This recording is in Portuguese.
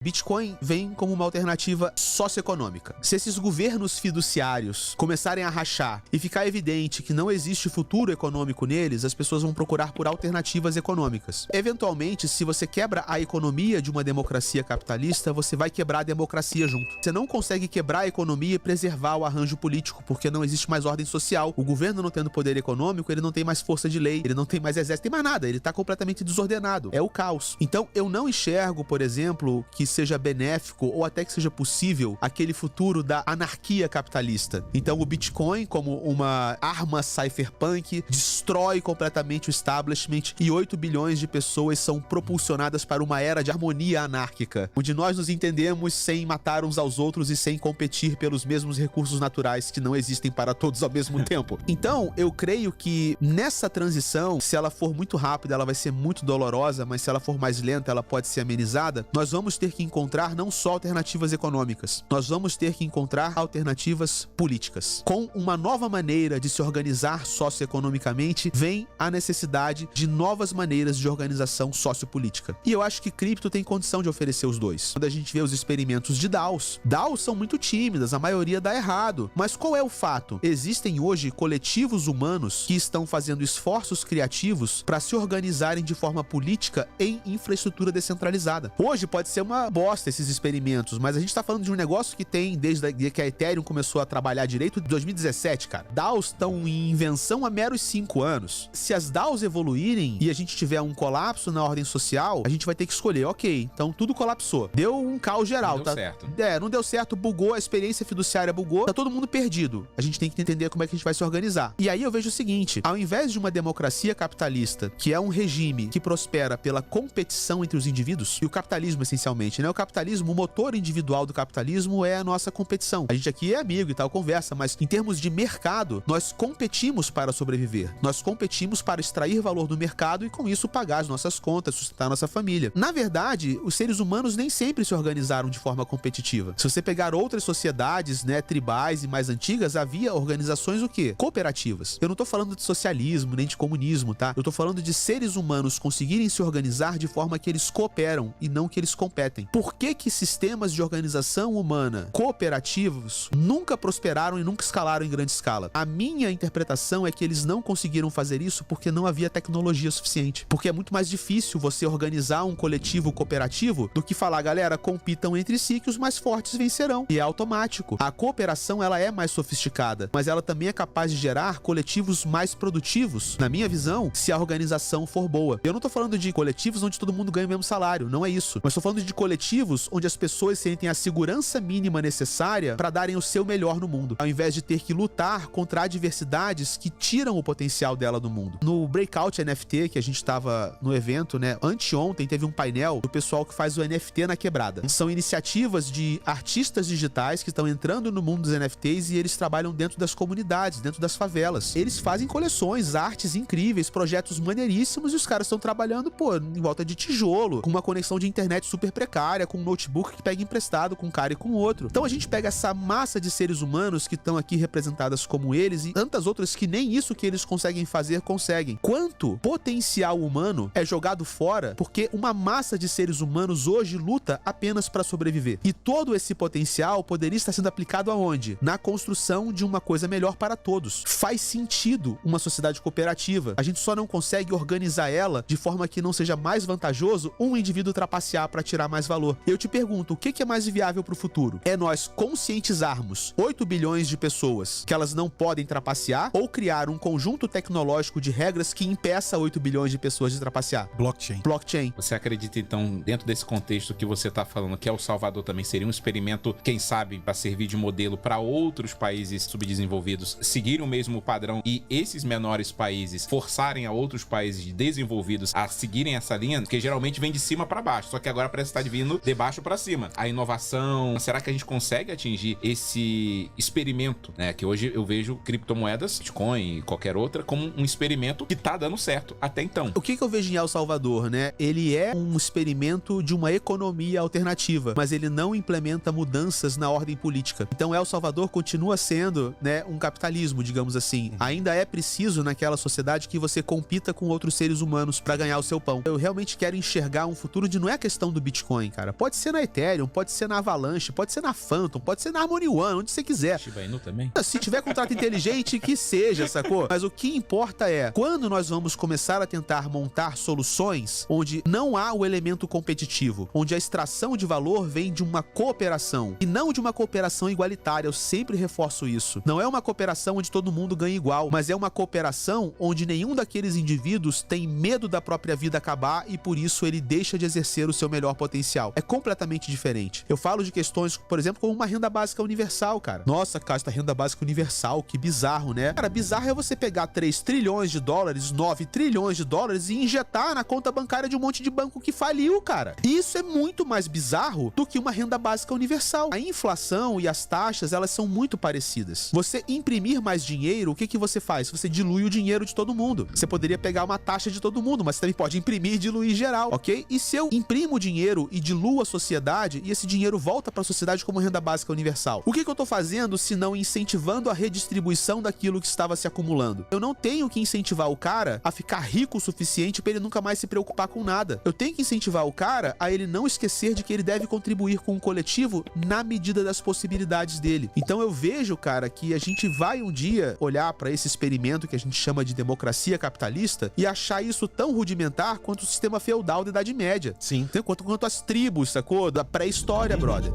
Bitcoin vem como uma alternativa socioeconômica. Se esses governos fiduciários começarem a rachar e ficar evidente que não existe futuro econômico neles, as pessoas vão procurar por alternativas econômicas. Eventualmente, se você quebra a economia de uma democracia capitalista, você vai quebrar a democracia junto. Você não consegue quebrar a economia e preservar o arranjo político, porque não existe mais ordem social. O governo não tendo poder econômico, ele não tem mais força de lei, ele não tem mais exército, tem mais nada, ele tá completamente desordenado. É o caos. Então, eu não enxergo, por exemplo, que seja benéfico ou até que seja possível aquele futuro da anarquia capitalista. Então o Bitcoin, como uma arma cypherpunk, destrói completamente o establishment e 8 bilhões de pessoas são propulsionadas para uma era de harmonia anárquica, onde nós nos entendemos sem matar uns aos outros e sem competir pelos mesmos recursos naturais que não existem para todos ao mesmo tempo. Então, eu creio que nessa transição, se ela for muito rápida, ela vai ser muito dolorosa, mas se ela for mais lenta, ela pode ser amenizada. Nós vamos ter que encontrar não só alternativas econômicas, nós vamos ter que encontrar alternativas políticas. Com uma nova maneira de se organizar socioeconomicamente, vem a necessidade de novas maneiras de organização sociopolítica. E eu acho que cripto tem condição de oferecer os dois. Quando a gente vê os experimentos de DAOs são muito tímidas, a maioria dá errado. Mas qual é o fato? Existem hoje coletivos humanos que estão fazendo esforços criativos para se organizarem de forma política em infraestrutura descentralizada. Hoje pode ser uma bosta esses experimentos, mas a gente tá falando de um negócio que tem desde que a Ethereum começou a trabalhar direito, de 2017, cara. DAOs estão em invenção há meros 5 anos. Se as DAOs evoluírem e a gente tiver um colapso na ordem social, a gente vai ter que escolher, ok, então tudo colapsou. Deu um caos geral, não deu certo. Não deu certo, bugou, a experiência fiduciária bugou, tá todo mundo perdido. A gente tem que entender como é que a gente vai se organizar. E aí eu vejo o seguinte, ao invés de uma democracia capitalista, que é um regime que prospera pela competição entre os indivíduos, e o capitalismo essencialmente, né? O capitalismo, o motor individual do capitalismo é a nossa competição. A gente aqui é amigo e tal, conversa, mas em termos de mercado, nós competimos para sobreviver. Nós competimos para extrair valor do mercado e com isso pagar as nossas contas, sustentar a nossa família. Na verdade, os seres humanos nem sempre se organizaram de forma competitiva. Se você pegar outras sociedades, né, tribais e mais antigas, havia organizações o quê? Cooperativas. Eu não tô falando de socialismo, nem de comunismo, tá? Eu tô falando de seres humanos conseguirem se organizar de forma que eles cooperam e não que eles competem. Por que sistemas de organização humana cooperativos nunca prosperaram e nunca escalaram em grande escala? A minha interpretação é que eles não conseguiram fazer isso porque não havia tecnologia suficiente. Porque é muito mais difícil você organizar um coletivo cooperativo do que falar, galera, compitam entre si que os mais fortes vencerão. E é automático. A cooperação, ela é mais sofisticada, mas ela também é capaz de gerar coletivos mais produtivos, na minha visão, se a organização for boa. Eu não tô falando de coletivos onde todo mundo ganha o mesmo salário, não é isso. Mas tô falando de coletivos onde as pessoas sentem a segurança mínima necessária para darem o seu melhor no mundo, ao invés de ter que lutar contra adversidades que tiram o potencial dela do mundo. No Breakout NFT, que a gente tava no evento, né, anteontem teve um painel do pessoal que faz o NFT na quebrada. São iniciativas de artistas digitais que estão entrando no mundo dos NFTs e eles trabalham dentro das comunidades, dentro das favelas. Eles fazem coleções, artes incríveis, projetos maneiríssimos e os caras estão trabalhando, pô, em volta de tijolo, com uma conexão de internet super precária, com um notebook que pega emprestado com um cara e com o outro. Então a gente pega essa massa de seres humanos que estão aqui representadas como eles e tantas outras que nem isso que eles conseguem fazer conseguem. Quanto potencial humano é jogado fora porque uma massa de seres humanos hoje luta apenas para sobreviver. E todo esse potencial poderia estar sendo aplicado aonde? Na construção de uma coisa melhor para todos. Faz sentido uma sociedade cooperativa. A gente só não consegue organizar ela de forma que não seja mais vantajoso um indivíduo trapacear para tirar mais valor. Eu te pergunto, o que é mais viável para o futuro? É nós conscientizarmos 8 bilhões de pessoas que elas não podem trapacear ou criar um conjunto tecnológico de regras que impeça 8 bilhões de pessoas de trapacear? Blockchain. Você acredita, então, dentro desse contexto que você tá falando, que El Salvador também seria um experimento, quem sabe, para servir de modelo para outros países subdesenvolvidos seguirem o mesmo padrão e esses menores países forçarem a outros países desenvolvidos a seguirem essa linha, porque geralmente vem de cima para baixo, só que agora parece estar vindo de baixo para cima. A inovação, será que a gente consegue atingir esse experimento, né? Que hoje eu vejo criptomoedas, Bitcoin e qualquer outra, como um experimento que tá dando certo até então. O que eu vejo em El Salvador, né? Ele é um experimento de uma economia alternativa, mas ele não implementa mudanças na ordem política. Então El Salvador continua sendo, né, um capitalismo, digamos assim. Ainda é preciso naquela sociedade que você compita com outros seres humanos para ganhar o seu pão. Eu realmente quero enxergar um futuro de não é a questão do Bitcoin, Bitcoin, cara. Pode ser na Ethereum, pode ser na Avalanche, pode ser na Phantom, pode ser na Harmony One, onde você quiser. Shiba Inu também? Se tiver contrato inteligente, que seja, sacou? Mas o que importa é, quando nós vamos começar a tentar montar soluções onde não há o elemento competitivo, onde a extração de valor vem de uma cooperação, e não de uma cooperação igualitária, eu sempre reforço isso. Não é uma cooperação onde todo mundo ganha igual, mas é uma cooperação onde nenhum daqueles indivíduos tem medo da própria vida acabar e por isso ele deixa de exercer o seu melhor potencial. É completamente diferente. Eu falo de questões, por exemplo, como uma renda básica universal, cara. Nossa, cara, essa renda básica universal, que bizarro, né? Cara, bizarro é você pegar 3 trilhões de dólares, 9 trilhões de dólares e injetar na conta bancária de um monte de banco que faliu, cara. Isso é muito mais bizarro do que uma renda básica universal. A inflação e as taxas, elas são muito parecidas. Você imprimir mais dinheiro, o que você faz? Você dilui o dinheiro de todo mundo. Você poderia pegar uma taxa de todo mundo, mas você também pode imprimir e diluir geral, ok? E se eu imprimo dinheiro e diluo a sociedade e esse dinheiro volta para a sociedade como renda básica universal, o que eu tô fazendo se não incentivando a redistribuição daquilo que estava se acumulando? Eu não tenho que incentivar o cara a ficar rico o suficiente para ele nunca mais se preocupar com nada. Eu tenho que incentivar o cara a ele não esquecer de que ele deve contribuir com o coletivo na medida das possibilidades dele. Então eu vejo, cara, que a gente vai um dia olhar para esse experimento que a gente chama de democracia capitalista e achar isso tão rudimentar quanto o sistema feudal da Idade Média. Sim. Quanto as tribos, sacou? Da pré-história, brother.